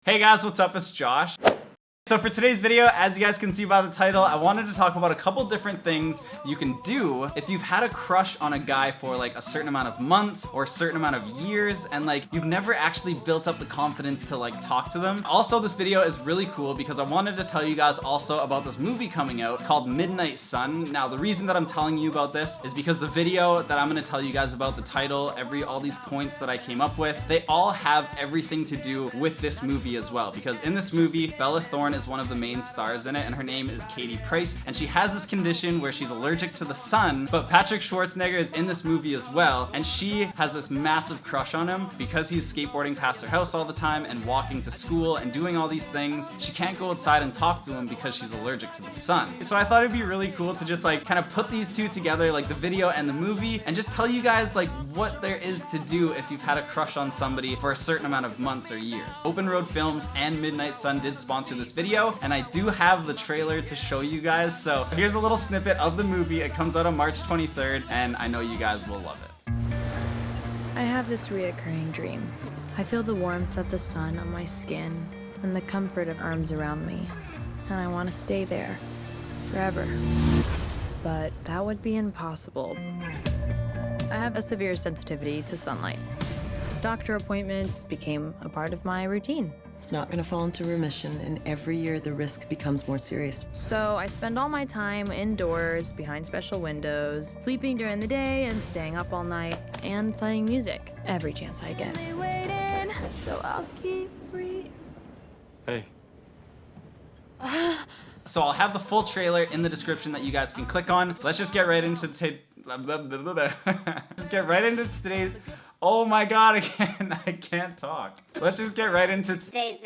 Hey guys, what's up? It's Josh. So for today's video, as you guys can see by the title, I wanted to talk about a couple different things you can do if you've had a crush on a guy for like a certain amount of months or a certain amount of years and like you've never actually built up the confidence to like talk to them. Also, this video is really cool because I wanted to tell you guys also about this movie coming out called Midnight Sun. Now, the reason that I'm telling you about this is because the video that I'm going to tell you guys about, the title, all these points that I came up with, they all have everything to do with this movie as well. Because in this movie, Bella Thorne is one of the main stars in it, and her name is Katie Price, and she has this condition where she's allergic to the sun. But Patrick Schwarzenegger is in this movie as well, and she has this massive crush on him because he's skateboarding past her house all the time and walking to school and doing all these things. She can't go outside and talk to him because she's allergic to the sun. So I thought it'd be really cool to just like kind of put these two together, like the video and the movie, and just tell you guys like what there is to do if you've had a crush on somebody for a certain amount of months or years. Open Road Films and Midnight Sun did sponsor this video, and I do have the trailer to show you guys. So here's a little snippet of the movie. It comes out on March 23rd, and I know you guys will love it. I have this reoccurring dream. I feel the warmth of the sun on my skin and the comfort of arms around me, and I want to stay there forever. But that would be impossible. I have a severe sensitivity to sunlight. Doctor appointments became a part of my routine. It's not going to fall into remission, and every year the risk becomes more serious. So I spend all my time indoors, behind special windows, sleeping during the day and staying up all night, and playing music every chance I get. So I'll keep Hey. So I'll have the full trailer in the description that you guys can click on. Let's just get right into today's. Oh my god, I can't talk. Let's just get right into Today's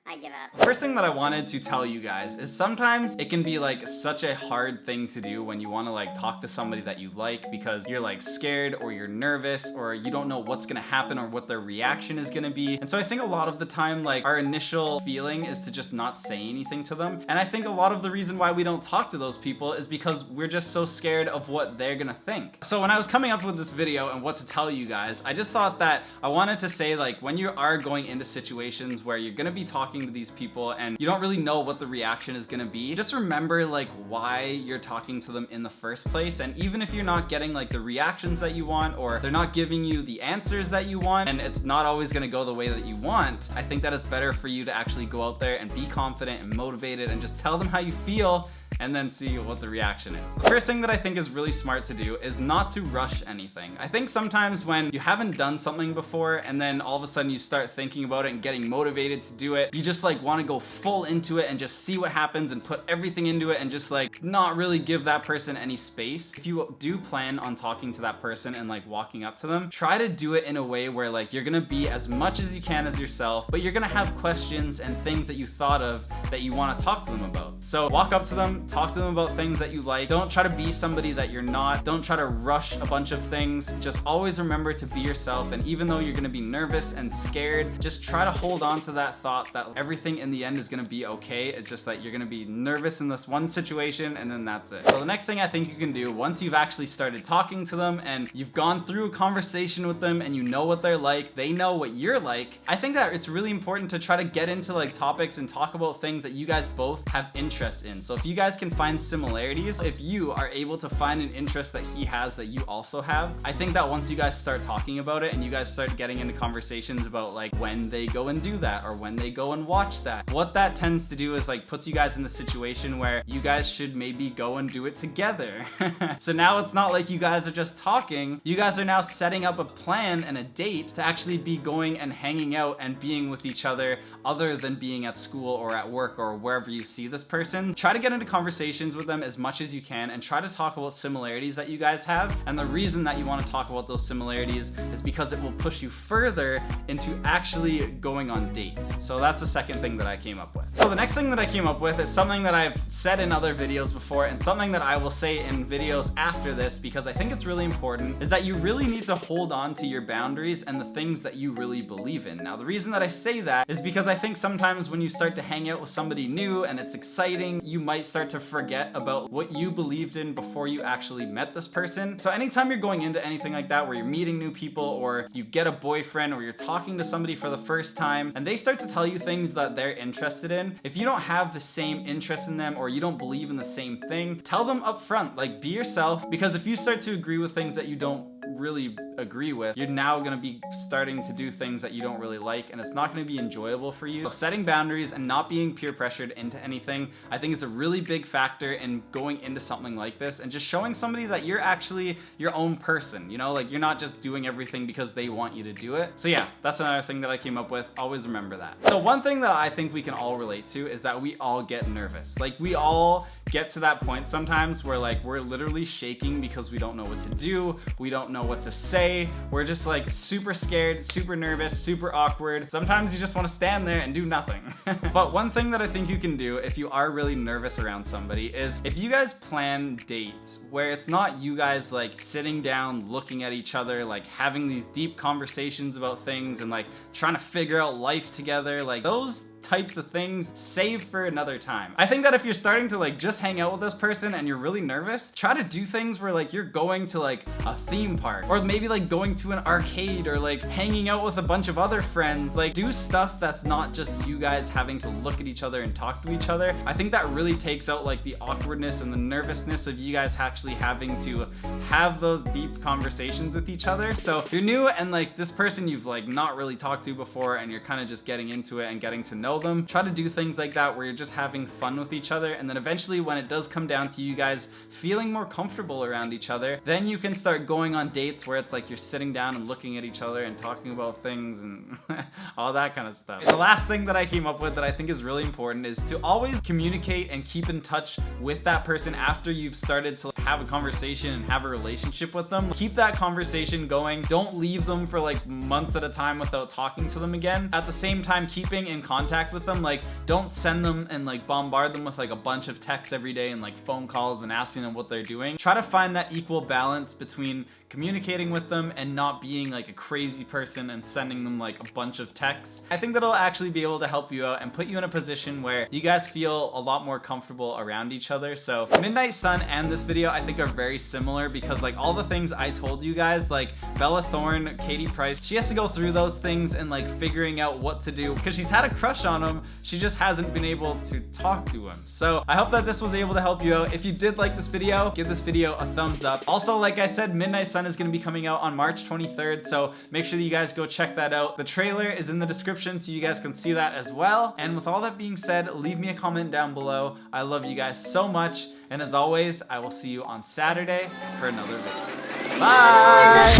I give up. First thing that I wanted to tell you guys is sometimes it can be like such a hard thing to do when you want to like talk to somebody that you like because you're like scared or you're nervous or you don't know what's gonna happen or what their reaction is gonna be. And so I think a lot of the time like our initial feeling is to just not say anything to them. And I think a lot of the reason why we don't talk to those people is because we're just so scared of what they're gonna think. So when I was coming up with this video and what to tell you guys, I just thought that I wanted to say like when you are going into situations where you're gonna be talking to these people and you don't really know what the reaction is gonna be, just remember like why you're talking to them in the first place. And even if you're not getting like the reactions that you want, or they're not giving you the answers that you want, and it's not always gonna go the way that you want, I think that it's better for you to actually go out there and be confident and motivated and just tell them how you feel and then see what the reaction is. The first thing that I think is really smart to do is not to rush anything. I think sometimes when you haven't done something before and then all of a sudden you start thinking about it and getting motivated to do it, you just like want to go full into it and just see what happens and put everything into it and just like not really give that person any space. If you do plan on talking to that person and like walking up to them, try to do it in a way where like you're gonna be as much as you can as yourself, but you're gonna have questions and things that you thought of that you want to talk to them about. So walk up to them, talk to them about things that you like. Don't try to be somebody that you're not. Don't try to rush a bunch of things. Just always remember to be yourself, and even though you're gonna be nervous and scared, just try to hold on to that thought that everything in the end is gonna be okay. It's just that you're gonna be nervous in this one situation and then that's it. So the next thing I think you can do once you've actually started talking to them and you've gone through a conversation with them and you know what they're like, they know what you're like, I think that it's really important to try to get into like topics and talk about things that you guys both have interest in. So if you guys can find similarities, if you are able to find an interest that he has that you also have, I think that once you guys start talking about it and you guys start getting into conversations about like when they go and do that or when they go and watch that, what that tends to do is like puts you guys in the situation where you guys should maybe go and do it together. So now it's not like you guys are just talking, you guys are now setting up a plan and a date to actually be going and hanging out and being with each other than being at school or at work or wherever you see this person. Try to get into conversations with them as much as you can and try to talk about similarities that you guys have. And the reason that you want to talk about those similarities is because it will push you further into actually going on dates. So that's the second thing that I came up with. So the next thing that I came up with is something that I've said in other videos before and something that I will say in videos after this because I think it's really important, is that you really need to hold on to your boundaries and the things that you really believe in. Now, the reason that I say that is because I think sometimes when you start to hang out with somebody new and it's exciting, you might start to forget about what you believed in before you actually met this person. So anytime you're going into anything like that, where you're meeting new people or you get a boyfriend or you're talking to somebody for the first time and they start to tell you things that they're interested in, if you don't have the same interest in them or you don't believe in the same thing, tell them up front, like, be yourself, because if you start to agree with things that you don't really agree with, you're now going to be starting to do things that you don't really like, and it's not going to be enjoyable for you. So setting boundaries and not being peer pressured into anything, I think, is a really big factor in going into something like this and just showing somebody that you're actually your own person, you know, like you're not just doing everything because they want you to do it. So yeah, that's another thing that I came up with. Always remember that. So one thing that I think we can all relate to is that we all get nervous. Like, we all get to that point sometimes where like we're literally shaking because we don't know what to do, we don't know what to say, we're just like super scared, super nervous, super awkward. Sometimes you just want to stand there and do nothing. But one thing that I think you can do if you are really nervous around somebody is if you guys plan dates where it's not you guys like sitting down looking at each other, like having these deep conversations about things and like trying to figure out life together, like those types of things save for another time. I think that if you're starting to like just hang out with this person and you're really nervous, try to do things where like you're going to like a theme park or maybe like going to an arcade or like hanging out with a bunch of other friends. Like, do stuff that's not just you guys having to look at each other and talk to each other. I think that really takes out like the awkwardness and the nervousness of you guys actually having to have those deep conversations with each other. So if you're new and like this person you've like not really talked to before and you're kind of just getting into it and getting to know them, try to do things like that where you're just having fun with each other, and then eventually when it does come down to you guys feeling more comfortable around each other, then you can start going on dates where it's like you're sitting down and looking at each other and talking about things and all that kind of stuff. The last thing that I came up with that I think is really important is to always communicate and keep in touch with that person after you've started to have a conversation and have a relationship with them. Keep that conversation going. Don't leave them for like months at a time without talking to them again. At the same time, keeping in contact with them, like don't send them and like bombard them with like a bunch of texts every day and like phone calls and asking them what they're doing. Try to find that equal balance between communicating with them and not being like a crazy person and sending them like a bunch of texts. I think that'll actually be able to help you out and put you in a position where you guys feel a lot more comfortable around each other. So Midnight Sun and this video I think are very similar because like all the things I told you guys, like Bella Thorne, Katie Price, she has to go through those things and like figuring out what to do because she's had a crush on him, she just hasn't been able to talk to him. So I hope that this was able to help you out. If you did like this video, give this video a thumbs up. Also, like I said, Midnight Sun is going to be coming out on March 23rd, so make sure that you guys go check that out. The trailer is in the description so you guys can see that as well. And with all that being said, leave me a comment down below. I love you guys so much, and as always, I will see you on Saturday for another video. Bye!